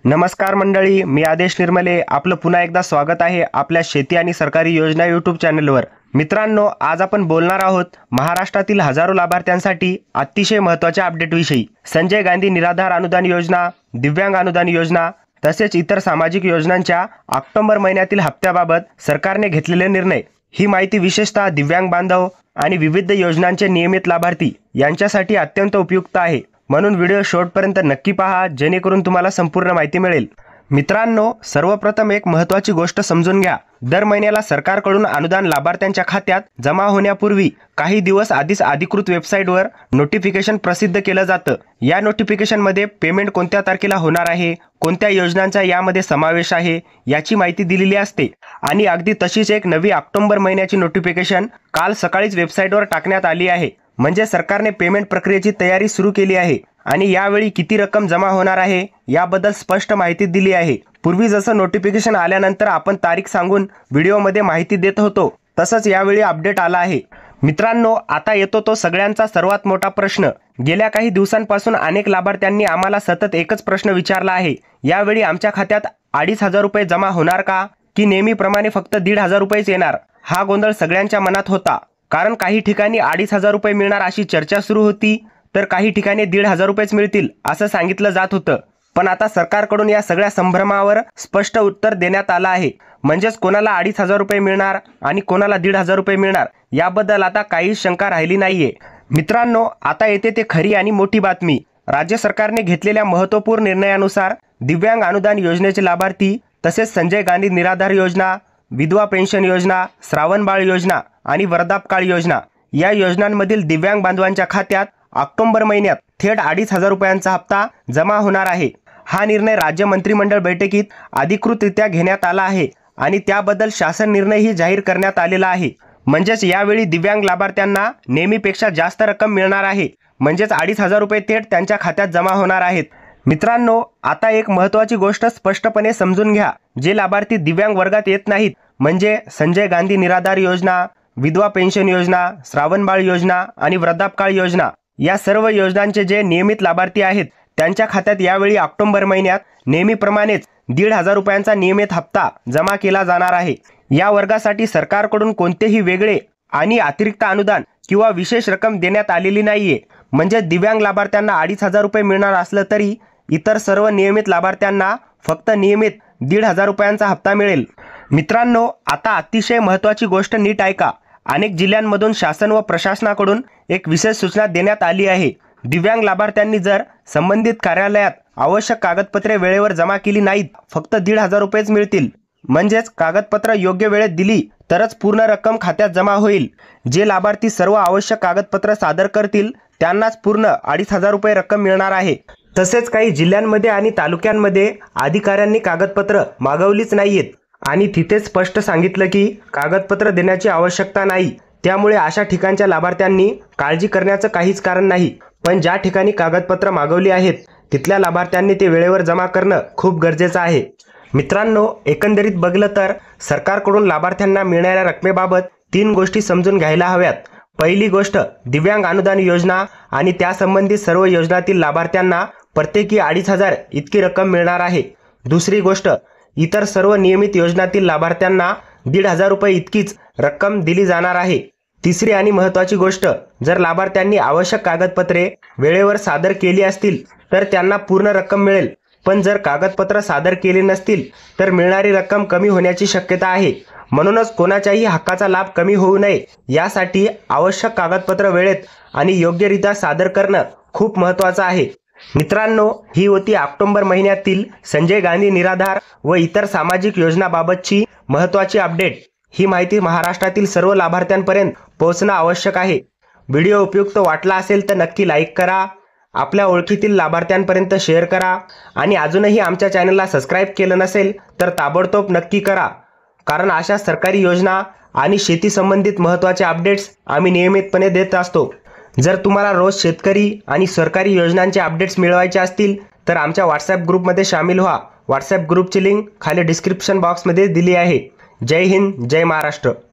नमस्कार मंडळी, मी आदेश निर्मले आपलं पुन्हा एकदा स्वागत आहे आपल्या शेती आणि सरकारी योजना यूट्यूब चॅनलवर। मित्रांनो, आज आपण बोलणार आहोत महाराष्ट्रातील हजारो लाभार्थ्यांसाठी अतिशय महत्त्वाच्या अपडेट विषयी। संजय गांधी निराधार अनुदान योजना, दिव्यांग अनुदान योजना तसेच इतर सामाजिक योजनांच्या ऑक्टोबर महिन्यातील हप्त्याबाबत सरकारने घेतलेले निर्णय। ही माहिती विशेषतः दिव्यांग बांधव आणि विविध योजनांचे नियमित लाभार्थी यांच्यासाठी अत्यंत उपयुक्त आहे, म्हणून व्हिडिओ शेवटपर्यंत नक्की पहा जेणेकरून तुम्हाला संपूर्ण माहिती मिळेल। मित्रांनो, सर्वप्रथम एक महत्त्वाची गोष्ट समजून घ्या। दर महिन्याला सरकारकडून अनुदान लाभार्थ्यांच्या खात्यात जमा होण्यापूर्वी काही दिवस आधीच अधिकृत वेबसाईटवर नोटिफिकेशन प्रसिद्ध केलं जातं। या नोटिफिकेशनमध्ये पेमेंट कोणत्या तारखेला होणार आहे, कोणत्या योजनांचा यामध्ये समावेश आहे याची माहिती दिलेली असते। आणि अगदी तशीच एक नवी ऑक्टोबर महिन्याची नोटिफिकेशन काल सकाळीच वेबसाईटवर टाकण्यात आली आहे। म्हणजे सरकारने पेमेंट प्रक्रियेची तयारी सुरू केली आहे आणि यावेळी किती रक्कम जमा होणार आहे याबद्दल स्पष्ट माहिती दिली आहे। पूर्वी जसं नोटिफिकेशन आल्यानंतर आपण तारीख सांगून व्हिडिओमध्ये माहिती देत होतो, तसंच यावेळी अपडेट आला आहे। मित्रांनो, आता येतो तो सगळ्यांचा सर्वात मोठा प्रश्न। गेल्या काही दिवसांपासून अनेक लाभार्थ्यांनी आम्हाला सतत एकच प्रश्न विचारला आहे, यावेळी आमच्या खात्यात 2,500 रुपये जमा होणार का, की नेहमीप्रमाणे फक्त 1,500 रुपयेच येणार? हा गोंधळ सगळ्यांच्या मनात होता, कारण काही ठिकाणी 2,500 रुपये मिळणार अशी चर्चा सुरू होती, तर काही ठिकाणी 1,500 रुपयेच मिळतील असं सांगितलं जात होतं। पण आता सरकारकडून या सगळ्या संभ्रमावर स्पष्ट उत्तर देण्यात आलं आहे। म्हणजेच कोणाला 2,500 रुपये मिळणार आणि कोणाला 1,500 रुपये मिळणार याबद्दल आता काही शंका राहिली नाहीये। मित्रांनो, आता येते ते खरी आणि मोठी बातमी। राज्य सरकारने घेतलेल्या महत्त्वपूर्ण निर्णयानुसार दिव्यांग अनुदान योजनेचे लाभार्थी तसेच संजय गांधी निराधार योजना, विधवा पेन्शन योजना, श्रावण बाळ योजना आणि वृद्धापकाळ योजना या योजनांमधील दिव्यांग बांधवांच्या खात्यात ऑक्टोबर महिन्यात थेट 2,500 रुपयांचा हप्ता जमा होणार आहे। हा निर्णय राज्य मंत्रिमंडळ बैठकीत अधिकृतरित्या घेण्यात आला आहे आणि त्याबद्दल शासन निर्णयही जाहीर करण्यात आलेला आहे। म्हणजेच यावेळी दिव्यांग लाभार्थ्यांना नेहमीपेक्षा जास्त रक्कम मिळणार आहे। म्हणजेच 2,500 रुपये थेट त्यांच्या खात्यात जमा होणार आहेत। मित्रांनो, आता एक महत्त्वाची गोष्ट स्पष्टपणे समजून घ्या। जे लाभार्थी दिव्यांग वर्गात येत नाहीत, म्हणजे संजय गांधी निराधार योजना, विधवा पेन्शन योजना, श्रावण बाळ योजना आणि वृद्धापकाळ योजना या सर्व योजनांचे जे नियमित लाभार्थी आहेत त्यांच्या खात्यात यावेळी ऑक्टोबर महिन्यात नेहमीप्रमाणेच 1,500 रुपयांचा नियमित हप्ता जमा केला जाणार आहे। या वर्गासाठी सरकारकडून कोणतेही वेगळे आणि अतिरिक्त अनुदान किंवा विशेष रक्कम देण्यात आलेली नाहीये। म्हणजे दिव्यांग लाभार्थ्यांना 2,500 रुपये मिळणार असलं तरी इतर सर्व नियमित लाभार्थ्यांना फक्त नियमित 1,500 रुपयांचा हप्ता मिळेल। मित्रांनो, आता अतिशय महत्त्वाची गोष्ट नीट ऐका। अनेक जिल्ह्यांमधून शासन व प्रशासनाकडून एक विशेष सूचना देण्यात आली आहे। दिव्यांग लाभार्थ्यांनी जर संबंधित कार्यालयात आवश्यक कागदपत्रे वेळेवर जमा केली नाहीत, फक्त 1,500 रुपयेच मिळतील। म्हणजेच कागदपत्र योग्य वेळेत दिली तरच पूर्ण रक्कम खात्यात जमा होईल। जे लाभार्थी सर्व आवश्यक कागदपत्र सादर करतील त्यांनाच पूर्ण 2,500 रुपये रक्कम मिळणार आहे। तसेच काही जिल्ह्यांमध्ये आणि तालुक्यांमध्ये अधिकाऱ्यांनी कागदपत्र मागवलीच नाहीत आणि तिथेच स्पष्ट सांगितलं की कागदपत्र देण्याची आवश्यकता नाही। त्यामुळे अशा ठिकाणच्या लाभार्थ्यांनी काळजी करण्याचं काहीच कारण नाही। पण ज्या ठिकाणी कागदपत्र मागवली आहेत तिथल्या लाभार्थ्यांनी ते वेळेवर जमा करणं खूप गरजेचं आहे। मित्रांनो, एकंदरीत बघलं तर सरकारकडून लाभार्थ्यांना मिळणाऱ्या रकमेबाबत 3 गोष्टी समजून घ्यायला हव्यात। पहिली गोष्ट, दिव्यांग अनुदान योजना आणि त्यासंबंधित सर्व योजनातील लाभार्थ्यांना प्रत्येकी 2,500 इतकी रक्कम मिळणार आहे। दुसरी गोष्ट, इतर सर्व नियमित योजनातील लाभार्थ्यांना 1,500 रुपये इतकीच रक्कम दिली जाणार आहे। तिसरी आणि महत्त्वाची गोष्ट, जर लाभार्थ्यांनी आवश्यक कागदपत्रे वेळेवर सादर केली असतील तर त्यांना पूर्ण रक्कम मिळेल। पण जर कागदपत्र सादर केले नसतील तर मिळणारी रक्कम कमी होण्याची शक्यता आहे। म्हणूनच कोणाच्याही हक्काचा लाभ कमी होऊ नये यासाठी आवश्यक कागदपत्र वेळेत आणि योग्यरित्या सादर करणं खूप महत्त्वाचं आहे। मित्रांनो, ही होती ऑक्टोबर महिन्यातील संजय गांधी निराधार व इतर सामाजिक योजनाबाबतची महत्त्वाची अपडेट। ही माहिती महाराष्ट्रातील सर्व लाभार्थ्यांपर्यंत पोहोचणं आवश्यक आहे। व्हिडिओ उपयुक्त वाटला असेल तर नक्की लाईक करा, आपल्या ओळखीतील लाभार्थ्यांपर्यंत शेअर करा आणि अजूनही आमच्या चॅनलला सबस्क्राईब केलं नसेल तर ताबडतोब नक्की करा, कारण अशा सरकारी योजना आणि शेती संबंधित महत्त्वाचे अपडेट्स आम्ही नियमितपणे देत असतो। जर तुम्हाला रोज शेतकरी आणि सरकारी योजनांचे अपडेट्स मिळवायचे असतील तर आमच्या व्हॉट्सॲप ग्रुपमध्ये सामील व्हा। व्हॉट्सॲप ग्रुपची लिंक खाली डिस्क्रिप्शन बॉक्समध्ये दिली आहे। जय हिंद, जय महाराष्ट्र।